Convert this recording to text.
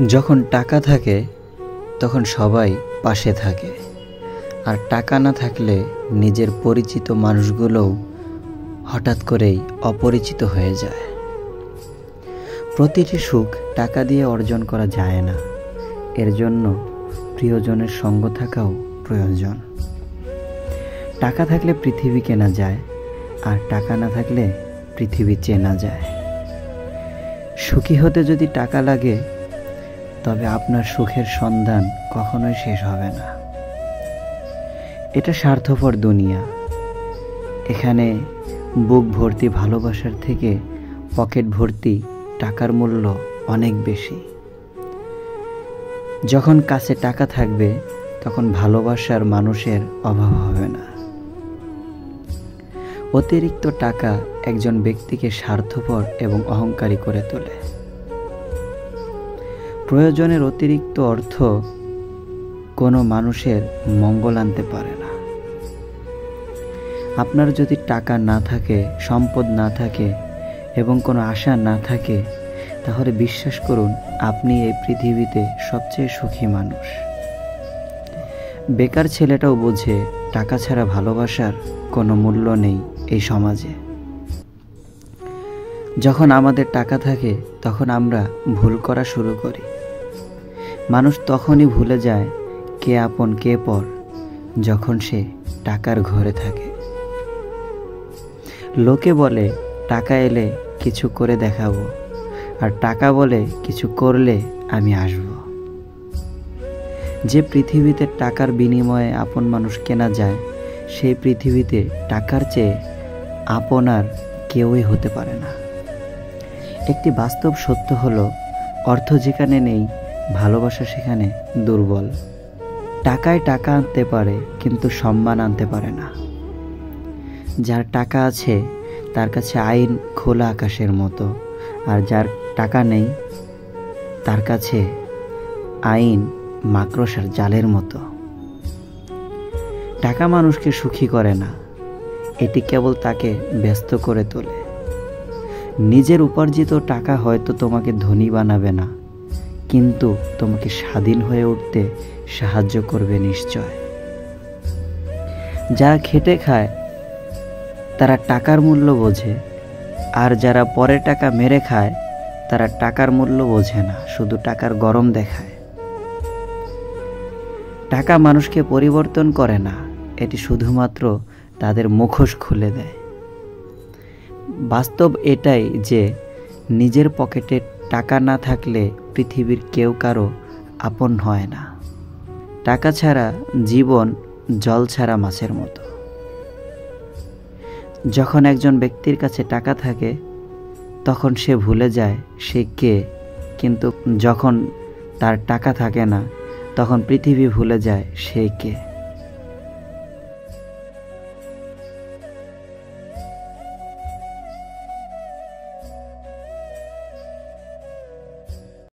যখন টাকা থাকে তখন সবাই পাশে থাকে, আর টাকা না থাকলে নিজের পরিচিত মানুষগুলোও হঠাৎ করেই অপরিচিত হয়ে যায়। প্রতিটি সুখ টাকা দিয়ে অর্জন করা যায় না, এর জন্য প্রিয়জনের সঙ্গ থাকাও প্রয়োজন। টাকা থাকলে পৃথিবী কেনা যায়, আর টাকা না থাকলে পৃথিবী চেনা যায়। সুখী হতে যদি টাকা লাগে, তবে আপনার সুখের সন্ধান কখনোই শেষ হবে না। এটা স্বার্থপর দুনিয়া। এখানে বুক ভর্তি ভালোবাসার থেকে পকেট ভর্তি টাকার মূল্য অনেক বেশি। যখন কাছে টাকা থাকবে, তখন ভালোবাসার মানুষের অভাব হবে না। অতিরিক্ত টাকা একজন ব্যক্তিকে স্বার্থপর এবং অহংকারী করে তোলে। প্রয়োজনের অতিরিক্ত অর্থ কোনো মানুষের মঙ্গল আনতে পারে না। আপনার যদি টাকা না থাকে, সম্পদ না থাকে এবং কোনো আশা না থাকে, তাহলে বিশ্বাস করুন, আপনি এই পৃথিবীতে সবচেয়ে সুখী মানুষ। বেকার ছেলেটাও বোঝে টাকা ছাড়া ভালোবাসার কোনো মূল্য নেই এই সমাজে। যখন আমাদের টাকা থাকে, তখন আমরা ভুল করা শুরু করি। মানুষ তখনই ভুলে যায় কে আপন কে পর, যখন সে টাকার ঘরে থাকে। লোকে বলে টাকা এলে কিছু করে দেখাবো, আর টাকা বলে কিছু করলে আমি আসব। যে পৃথিবীতে টাকার বিনিময়ে আপন মানুষ কেনা যায়, সেই পৃথিবীতে টাকার চেয়ে আপন আর কেউই হতে পারে না। একটি বাস্তব সত্য হলো, অর্থ যেখানে নেই, ভালোবাসা সেখানে দুর্বল। টাকায় টাকা আনতে পারে, কিন্তু সম্মান আনতে পারে না। যার টাকা আছে তার কাছে আইন খোলা আকাশের মতো, আর যার টাকা নেই তার কাছে আইন মাকড়সার জালের মতো। টাকা মানুষকে সুখী করে না, এটি কেবল তাকে ব্যস্ত করে তোলে। নিজের উপার্জিত টাকা হয়তো তোমাকে ধনী বানাবে না, কিন্তু তোমাকে স্বাধীন হয়ে উঠতে সাহায্য করবে নিশ্চয়। যারা খেটে খায় তারা টাকার মূল্য বোঝে, আর যারা পরে টাকা মেরে খায় তারা টাকার মূল্য বোঝে না, শুধু টাকার গরম দেখায়। টাকা মানুষকে পরিবর্তন করে না, এটি শুধুমাত্র তাদের মুখোশ খুলে দেয়। বাস্তব এটাই যে নিজের পকেটে টাকা না থাকলে পৃথিবীর কেউ কারো আপন হয় না। টাকা ছাড়া জীবন জল ছাড়া মাছের মতো। যখন একজন ব্যক্তির কাছে টাকা থাকে, তখন সে ভুলে যায় সে কে, কিন্তু যখন তার টাকা থাকে না, তখন পৃথিবী ভুলে যায় সে কে।